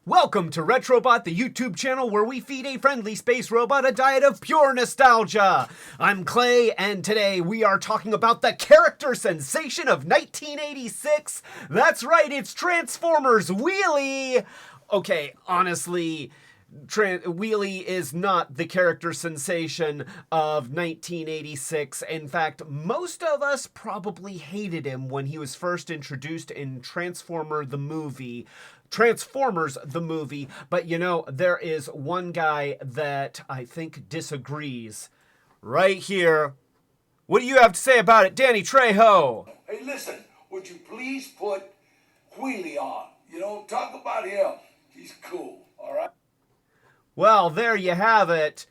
Welcome to Retrobot, the YouTube channel where we feed a friendly space robot a diet of pure nostalgia. I'm Clay, and today we are talking about the character sensation of 1986. That's right, it's Transformers Wheelie. Okay, honestly, Wheelie is not the character sensation of 1986. In fact, most of us probably hated him when he was first introduced in Transformers the movie, but you know, there is one guy that I think disagrees. Right here. What do you have to say about it, Danny Trejo? Hey, listen, would you please put Wheelie on? Talk about him. He's cool, all right? Well, there you have it.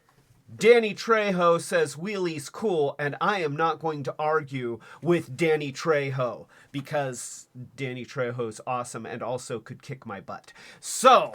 Danny Trejo says Wheelie's cool, and I am not going to argue with Danny Trejo because Danny Trejo's awesome and also could kick my butt. So,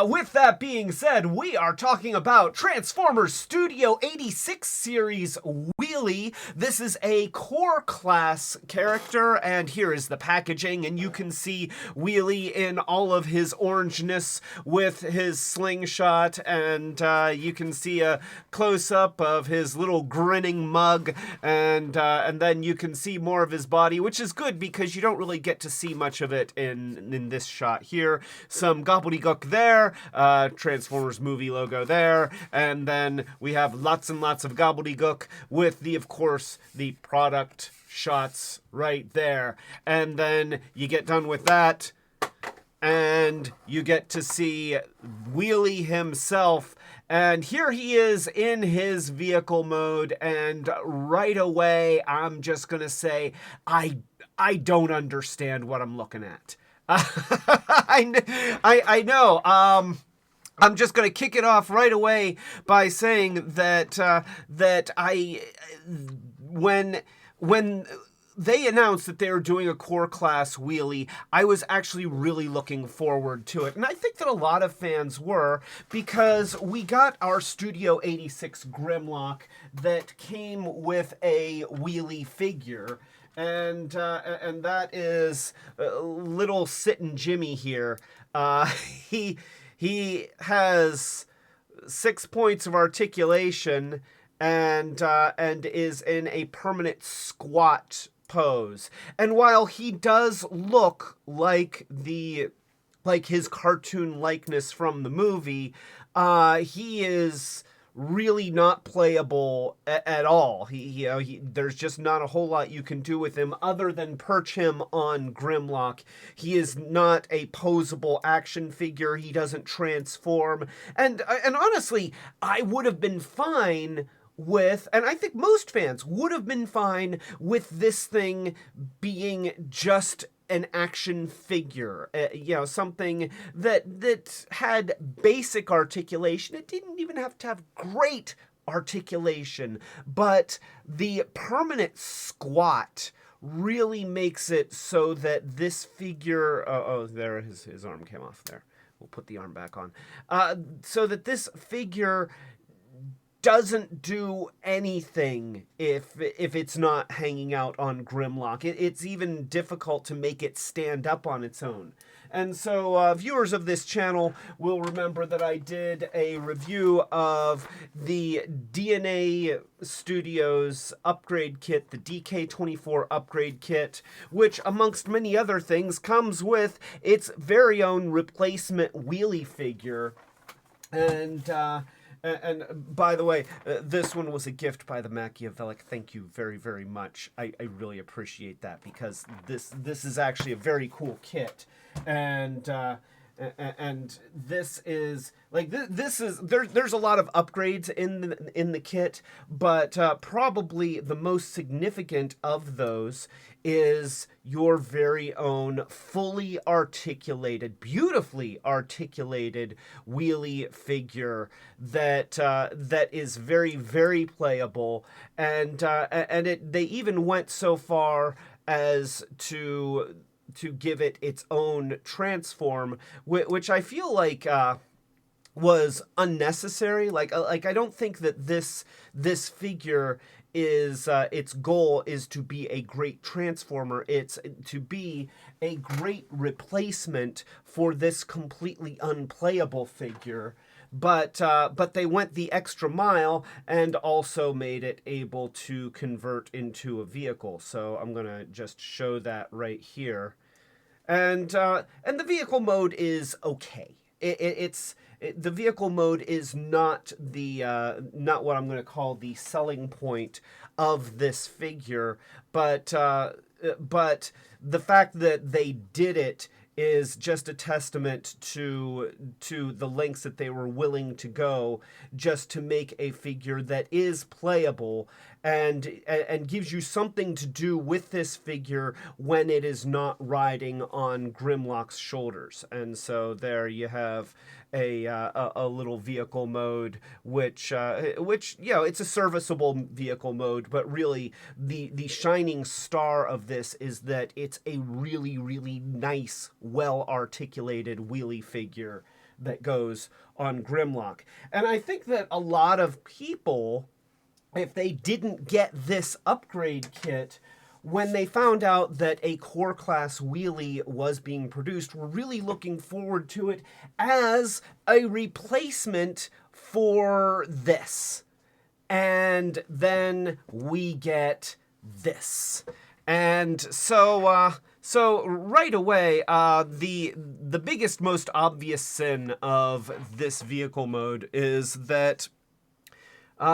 with that being said, we are talking about Transformers Studio 86 series Wheelie. This is a core class character, and here is the packaging, and you can see Wheelie in all of his orangeness with his slingshot, and you can see a close-up of his little grinning mug, and then you can see more of his body, which is good because you don't really get to see much of it in this shot here. Some gobbledygook there, Transformers movie logo there, and then we have lots and lots of gobbledygook with of course, the product shots right there. And then you get done with that, and you get to see Wheelie himself. And here he is in his vehicle mode, and right away, I'm just gonna say, I don't understand what I'm looking at. I know. I'm just gonna kick it off right away by saying that when they announced that they were doing a core class Wheelie, I was actually really looking forward to it. And I think that a lot of fans were, because we got our Studio 86 Grimlock that came with a Wheelie figure. And that is little Sittin' Jimmy here. He has 6 points of articulation and is in a permanent squat pose. And while he does look like his cartoon likeness from the movie, he is really not playable at all. There's just not a whole lot you can do with him other than perch him on Grimlock. He is not a posable action figure. He doesn't transform. And honestly, I would have been fine with, and I think most fans would have been fine with this thing being just an action figure, something that had basic articulation. It didn't even have to have great articulation, but the permanent squat really makes it so that this figure, there his arm came off there. We'll put the arm back on. So that this figure doesn't do anything if it's not hanging out on Grimlock. It's even difficult to make it stand up on its own. And so viewers of this channel will remember that I did a review of the DNA Studios upgrade kit, the DK24 upgrade kit, which amongst many other things comes with its very own replacement Wheelie figure. And by the way, this one was a gift by the Machiavellic. Thank you very, very much. I really appreciate that, because this is actually a very cool kit. And this is there's a lot of upgrades in the kit, but probably the most significant of those is your very own fully articulated, beautifully articulated Wheelie figure that is very, very playable, and they even went so far as to give it its own transform, which I feel like was unnecessary. Like I don't think that this figure is its goal is to be a great transformer. It's to be a great replacement for this completely unplayable figure. But they went the extra mile and also made it able to convert into a vehicle. So I'm gonna just show that right here, and the vehicle mode is okay. The vehicle mode is not not what I'm going to call the selling point of this figure, but the fact that they did it is just a testament to the lengths that they were willing to go just to make a figure that is playable and gives you something to do with this figure when it is not riding on Grimlock's shoulders. And so there you have a little vehicle mode, which it's a serviceable vehicle mode, but really the shining star of this is that it's a really, really nice, well articulated wheelie figure that goes on Grimlock. And I think that a lot of people, if they didn't get this upgrade kit, when they found out that a core class wheelie was being produced, were really looking forward to it as a replacement for this. And then we get this. And so right away, the biggest, most obvious sin of this vehicle mode is that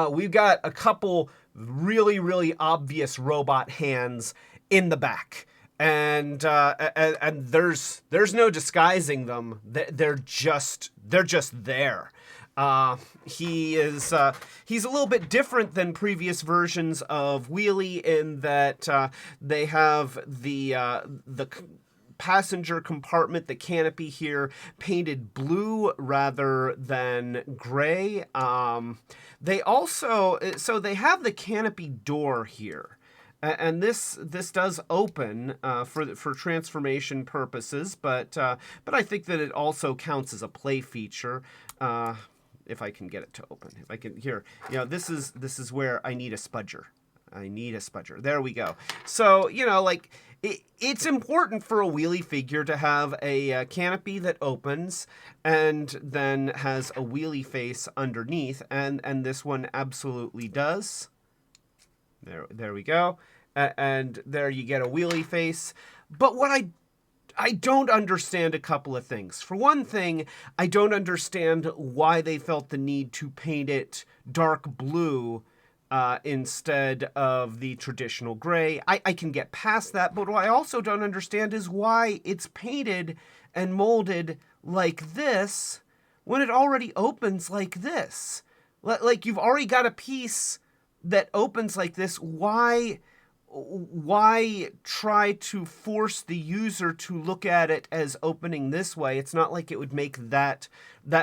we've got a couple really, really obvious robot hands in the back, and there's no disguising them. They're just there. He's a little bit different than previous versions of Wheelie in that they have the passenger compartment, the canopy here, painted blue rather than gray. They also, so they have the canopy door here. And this does open for transformation purposes, but I think that it also counts as a play feature. If I can get it to open, if I can here, this is where I need a spudger. There we go. So like it's important for a wheelie figure to have a canopy that opens and then has a wheelie face underneath, and this one absolutely does. There we go. And there you get a wheelie face. But what I don't understand a couple of things. For one thing, I don't understand why they felt the need to paint it dark blue instead of the traditional gray. I can get past that, but what I also don't understand is why it's painted and molded like this when it already opens like this. Like you've already got a piece that opens like this. Why try to force the user to look at it as opening this way? It's not like it would make that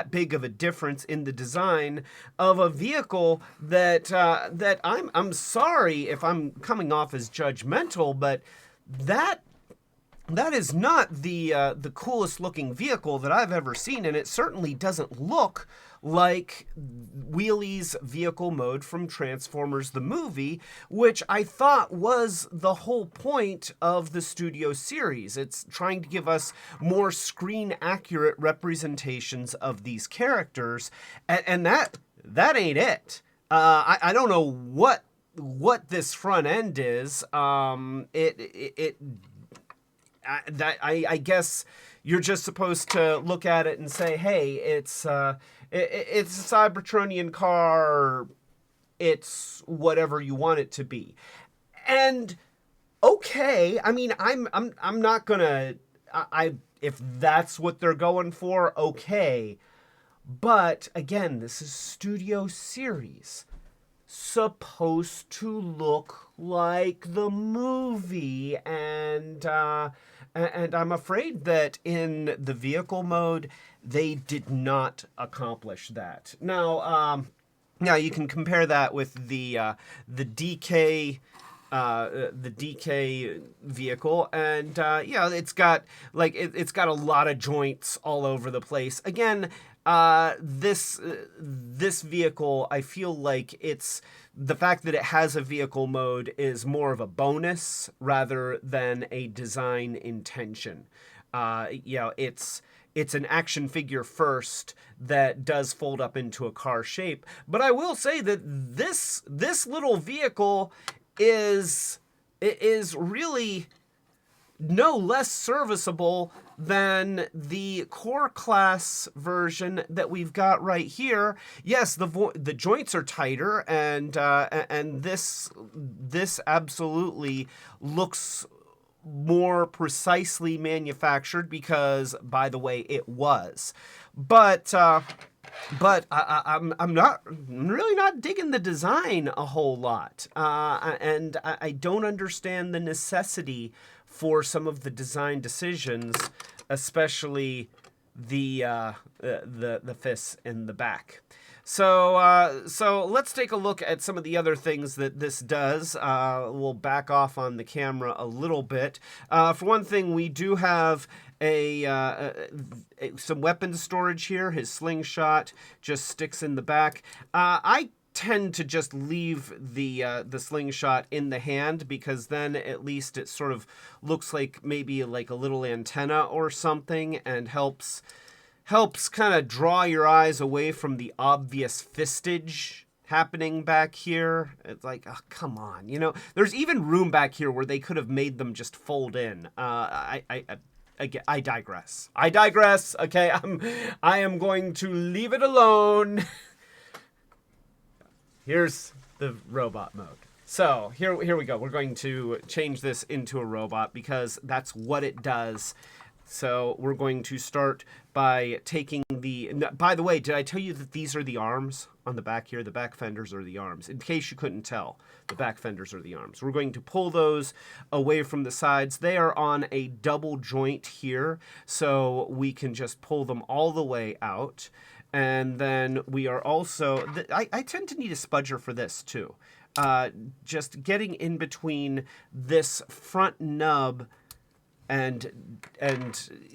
big of a difference in the design of a vehicle that I'm sorry if I'm coming off as judgmental, but that is not the coolest looking vehicle that I've ever seen, and it certainly doesn't look like Wheelie's vehicle mode from Transformers the movie, which I thought was the whole point of the studio series. It's trying to give us more screen-accurate representations of these characters, and that ain't it. I don't know what this front end is. I guess you're just supposed to look at it and say, hey, it's a Cybertronian car, it's whatever you want it to be. And okay, I mean, I'm not gonna, if that's what they're going for, okay. But again, this is Studio Series, supposed to look like the movie, and I'm afraid that in the vehicle mode they did not accomplish that. Now you can compare that with the DK vehicle, and it's got a lot of joints all over the place. Again, This vehicle, I feel like it's the fact that it has a vehicle mode is more of a bonus rather than a design intention. It's an action figure first that does fold up into a car shape. But I will say that this little vehicle is really no less serviceable than the core class version that we've got right here. Yes, the joints are tighter, and this absolutely looks more precisely manufactured because, by the way, it was. But I'm really not digging the design a whole lot, and I don't understand the necessity for some of the design decisions, especially the fists in the back. So let's take a look at some of the other things that this does. We'll back off on the camera a little bit. For one thing, we do have some weapon storage here. His slingshot just sticks in the back. I tend to just leave the slingshot in the hand because then at least it sort of looks like maybe like a little antenna or something and helps kind of draw your eyes away from the obvious fistage happening back here. It's like, oh, come on, there's even room back here where they could have made them just fold in. I digress. Okay, I am going to leave it alone. Here's the robot mode. So here we go. We're going to change this into a robot because that's what it does. So we're going to start by taking by the way, did I tell you that these are the arms on the back here? The back fenders are the arms. In case you couldn't tell, the back fenders are the arms. We're going to pull those away from the sides. They are on a double joint here, so we can just pull them all the way out. And then we are also, I tend to need a spudger for this too. Just getting in between this front nub and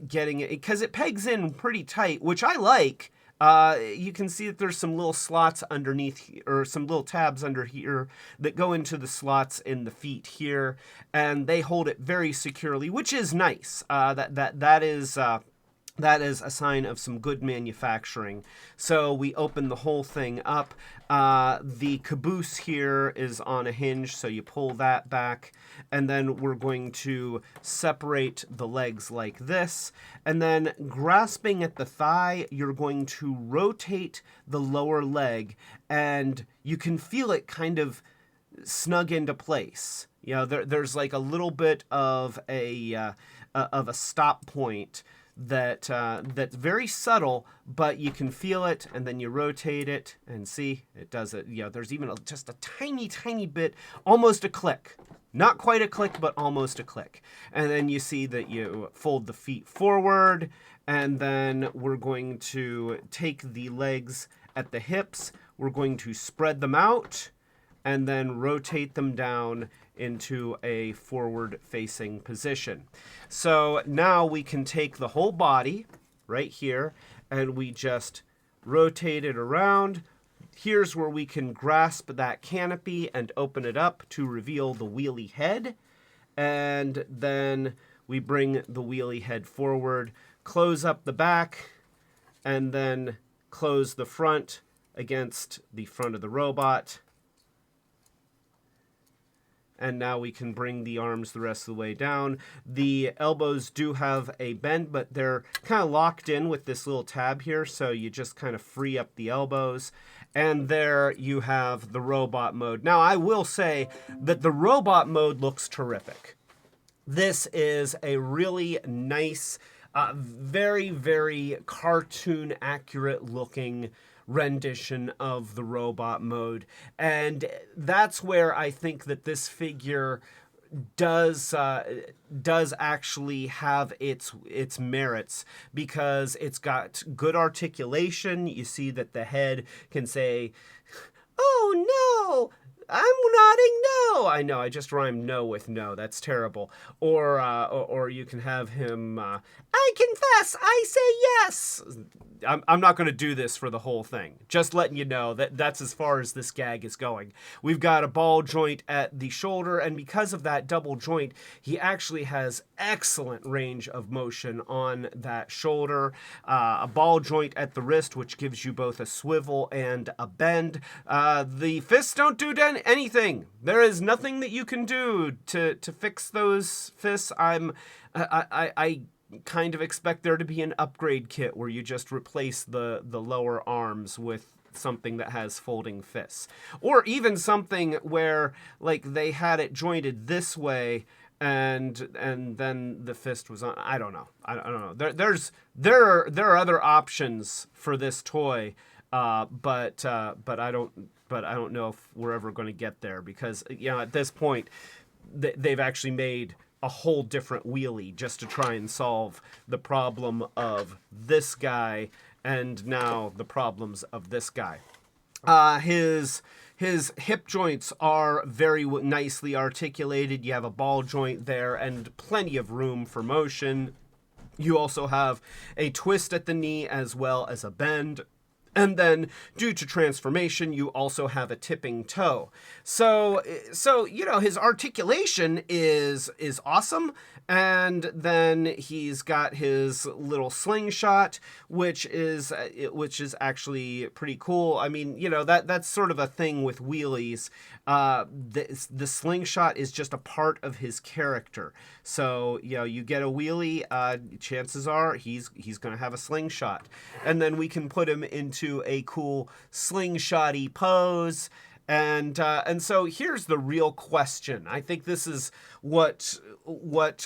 getting it, because it pegs in pretty tight, which I like. You can see that there's some little slots underneath, or some little tabs under here that go into the slots in the feet here, and they hold it very securely, which is nice. That is a sign of some good manufacturing. So we open the whole thing up. The caboose here is on a hinge, so you pull that back. And then we're going to separate the legs like this. And then grasping at the thigh, you're going to rotate the lower leg. And you can feel it kind of snug into place. There's like a little bit of a stop point that's very subtle, but you can feel it, and then you rotate it, and see, it does it. There's even just a tiny bit, almost a click. Not quite a click, but almost a click. And then you see that you fold the feet forward, and then we're going to take the legs at the hips, we're going to spread them out, and then rotate them down into a forward-facing position. So now we can take the whole body right here, and we just rotate it around. Here's where we can grasp that canopy and open it up to reveal the wheelie head. And then we bring the wheelie head forward, close up the back, and then close the front against the front of the robot. And now we can bring the arms the rest of the way down. The elbows do have a bend, but they're kind of locked in with this little tab here, so you just kind of free up the elbows. And there you have the robot mode. Now, I will say that the robot mode looks terrific. This is a really nice, very, very cartoon accurate looking rendition of the robot mode, and that's where I think that this figure does actually have its merits, because it's got good articulation. You see that the head can say, "Oh no, I'm nodding no. I know, I just rhymed no with no. That's terrible. Or you can have him, I confess, I say yes. I'm not going to do this for the whole thing. Just letting you know that's as far as this gag is going. We've got a ball joint at the shoulder, and because of that double joint, he actually has excellent range of motion on that shoulder. A ball joint at the wrist, which gives you both a swivel and a bend. The fists don't do anything. There is nothing that you can do to fix those fists. I kind of expect there to be an upgrade kit where you just replace the lower arms with something that has folding fists, or even something where like they had it jointed this way and then the fist was on. I don't know. There are other options for this toy, but I don't know if we're ever going to get there, because at this point they've actually made a whole different Wheelie just to try and solve the problem of this guy, and now the problems of this guy. His hip joints are very nicely articulated. You have a ball joint there and plenty of room for motion. You also have a twist at the knee as well as a bend. And then, due to transformation, you also have a tipping toe. So his articulation is awesome. And then he's got his little slingshot, which is actually pretty cool. I mean, that's sort of a thing with Wheelies. The slingshot is just a part of his character. So, you get a Wheelie, chances are he's going to have a slingshot. And then we can put him into a cool slingshotty pose. And so here's the real question. I think this is what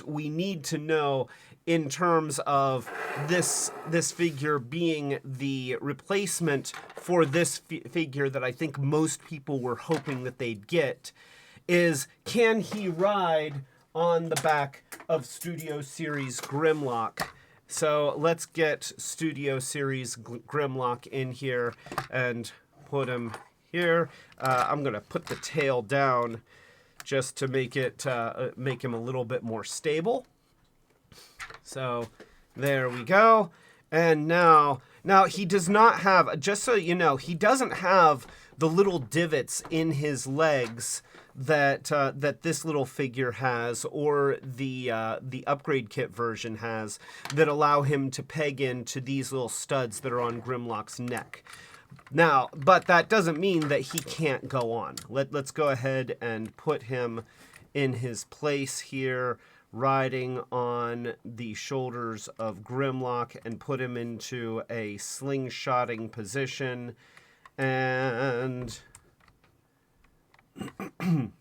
we need to know in terms of this figure being the replacement for this figure that I think most people were hoping that they'd get, is can he ride on the back of Studio Series Grimlock? So let's get Studio Series Grimlock in here and put him here. I'm going to put the tail down just to make him a little bit more stable. So there we go. And now he does not have, just so you know, he doesn't have the little divots in his legs that this little figure has, or the upgrade kit version has, that allow him to peg into these little studs that are on Grimlock's neck. Now, but that doesn't mean that he can't go on. Let's go ahead and put him in his place here, riding on the shoulders of Grimlock, and put him into a slingshotting position. And can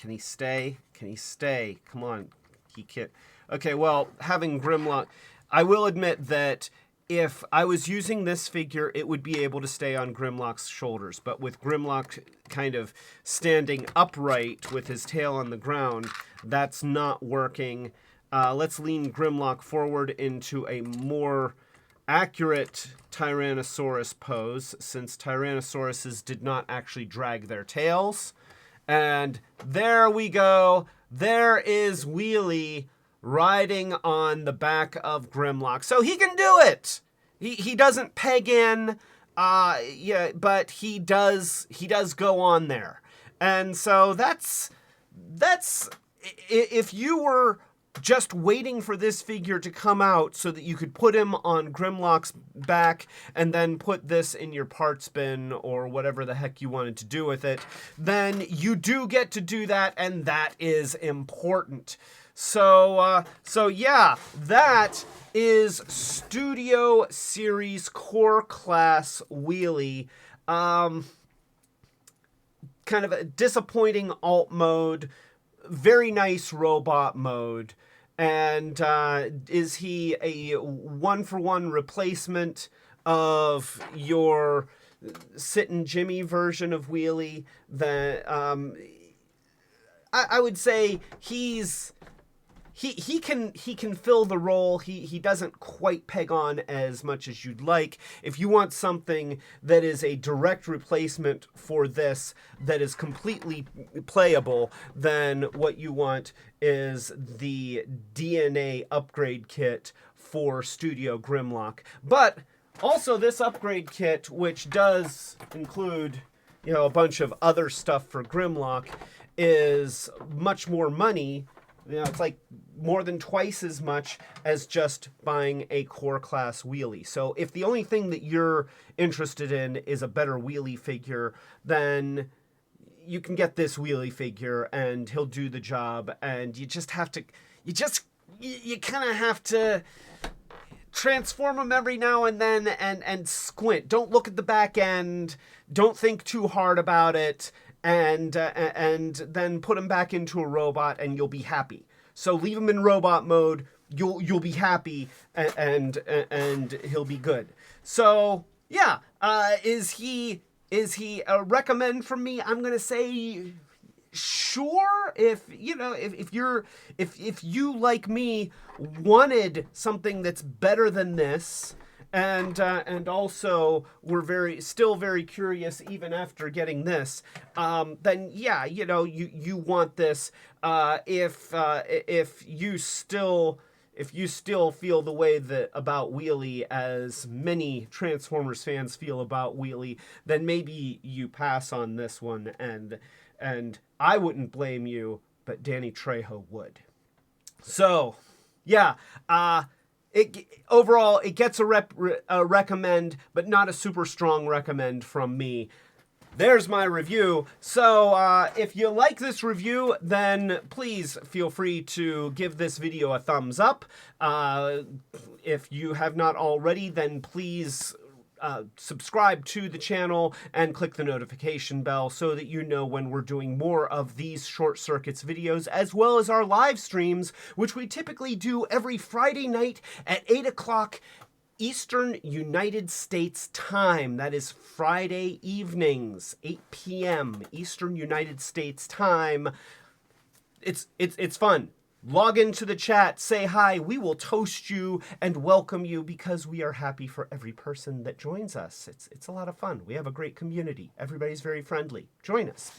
he stay? Can he stay? Come on, he can't. Okay, well, having Grimlock, I will admit that if I was using this figure, it would be able to stay on Grimlock's shoulders. But with Grimlock kind of standing upright with his tail on the ground, that's not working. Let's lean Grimlock forward into a more accurate Tyrannosaurus pose, since Tyrannosauruses did not actually drag their tails. And there we go. There is Wheelie riding on the back of Grimlock. So he can do it. He doesn't peg in, but he does go on there. And so that's if you were just waiting for this figure to come out so that you could put him on Grimlock's back and then put this in your parts bin or whatever the heck you wanted to do with it, then you do get to do that, and that is important. So yeah, that is Studio Series Core Class Wheelie. Kind of a disappointing alt mode, very nice robot mode. And is he a one-for-one replacement of your Sit-and Jimmy version of Wheelie? That I would say he's he can fill the role. He doesn't quite peg on as much as you'd like. If you want something that is a direct replacement for this, that is completely playable, then what you want is the DNA upgrade kit for Studio Grimlock. But also this upgrade kit, which does include, you know, a bunch of other stuff for Grimlock, is much more money. You know, it's like more than twice as much as just buying a core class Wheelie. So if the only thing that you're interested in is a better Wheelie figure, then you can get this Wheelie figure and he'll do the job. And you just have to, you kind of have to transform him every now and then and squint. Don't look at the back end. Don't think too hard about it. And then put him back into a robot, and you'll be happy. So leave him in robot mode. You'll be happy, and he'll be good. So yeah, is he a recommend from me? I'm gonna say sure. If you like me wanted something that's better than this. And also we're still very curious even after getting this, then yeah, you want this. If you still feel the way that about Wheelie as many Transformers fans feel about Wheelie, then maybe you pass on this one, and I wouldn't blame you, but Danny Trejo would. So yeah, overall, it gets a recommend, but not a super strong recommend from me. There's my review. So if you like this review, then please feel free to give this video a thumbs up. If you have not already, then please subscribe to the channel and click the notification bell so that you know when we're doing more of these Short Circuits videos, as well as our live streams, which we typically do every Friday night at 8 o'clock Eastern United States time. That is Friday evenings, 8 p.m. Eastern United States time. It's fun. Log into the chat, say hi, we will toast you and welcome you because we are happy for every person that joins us. It's a lot of fun. We have a great community. Everybody's very friendly. Join us.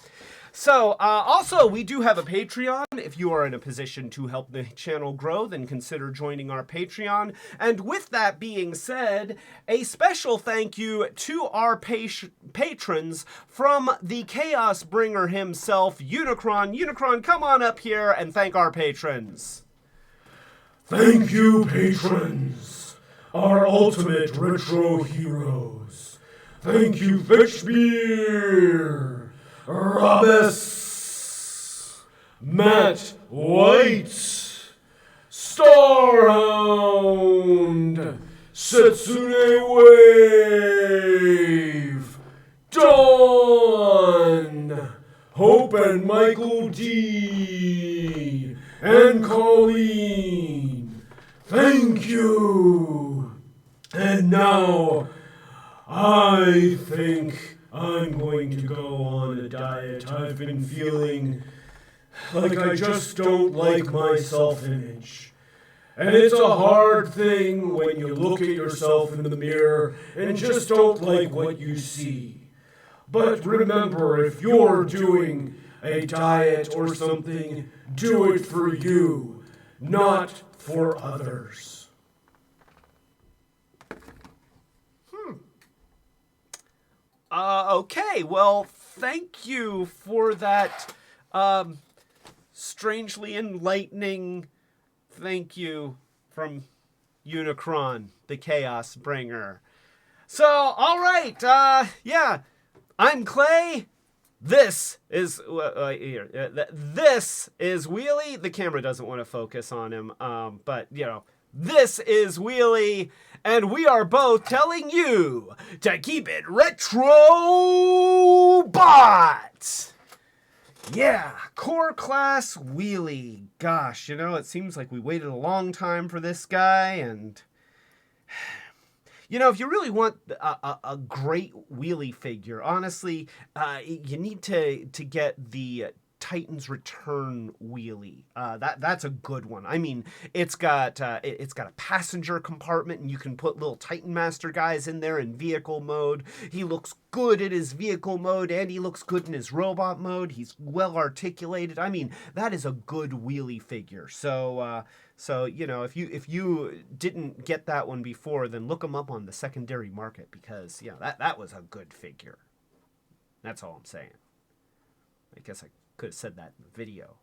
So, also, we do have a Patreon. If you are in a position to help the channel grow, then consider joining our Patreon. And with that being said, a special thank you to our patrons from the Chaos Bringer himself, Unicron. Unicron, come on up here and thank our patrons. Thank you, patrons, our ultimate retro heroes. Thank you, Fetchbeer, Robus, Matt White, Starhound, Setsune Wave, Dawn, Hope and Michael D, and Colleen. Thank you. And now, I think I'm going to go on a diet. I've been feeling like I just don't like my self-image. And it's a hard thing when you look at yourself in the mirror and just don't like what you see. But remember, if you're doing a diet or something, do it for you, not for others. Okay, well, thank you for that, strangely enlightening thank you from Unicron, the Chaos Bringer. So, alright, yeah, I'm Clay. This is Wheelie. The camera doesn't want to focus on him, but, this is Wheelie, and we are both telling you to keep it Retrobot! Yeah, core class Wheelie. Gosh, it seems like we waited a long time for this guy, and if you really want a great Wheelie figure, honestly, you need to get the Titans Return wheelie. That's a good one. I mean, it's got a passenger compartment, and you can put little Titan Master guys in there in vehicle mode. He looks good in his vehicle mode, and he looks good in his robot mode. He's well articulated. I mean, that is a good wheelie figure. So if you didn't get that one before, then look him up on the secondary market, because that was a good figure. That's all I'm saying. I guess I could have said that in the video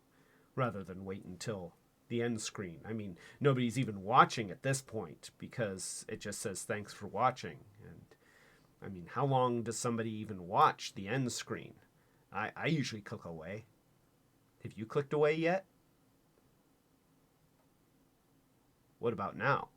rather than wait until the end screen. I mean, nobody's even watching at this point because it just says thanks for watching. And I mean, how long does somebody even watch the end screen? I usually click away. Have you clicked away yet? What about now?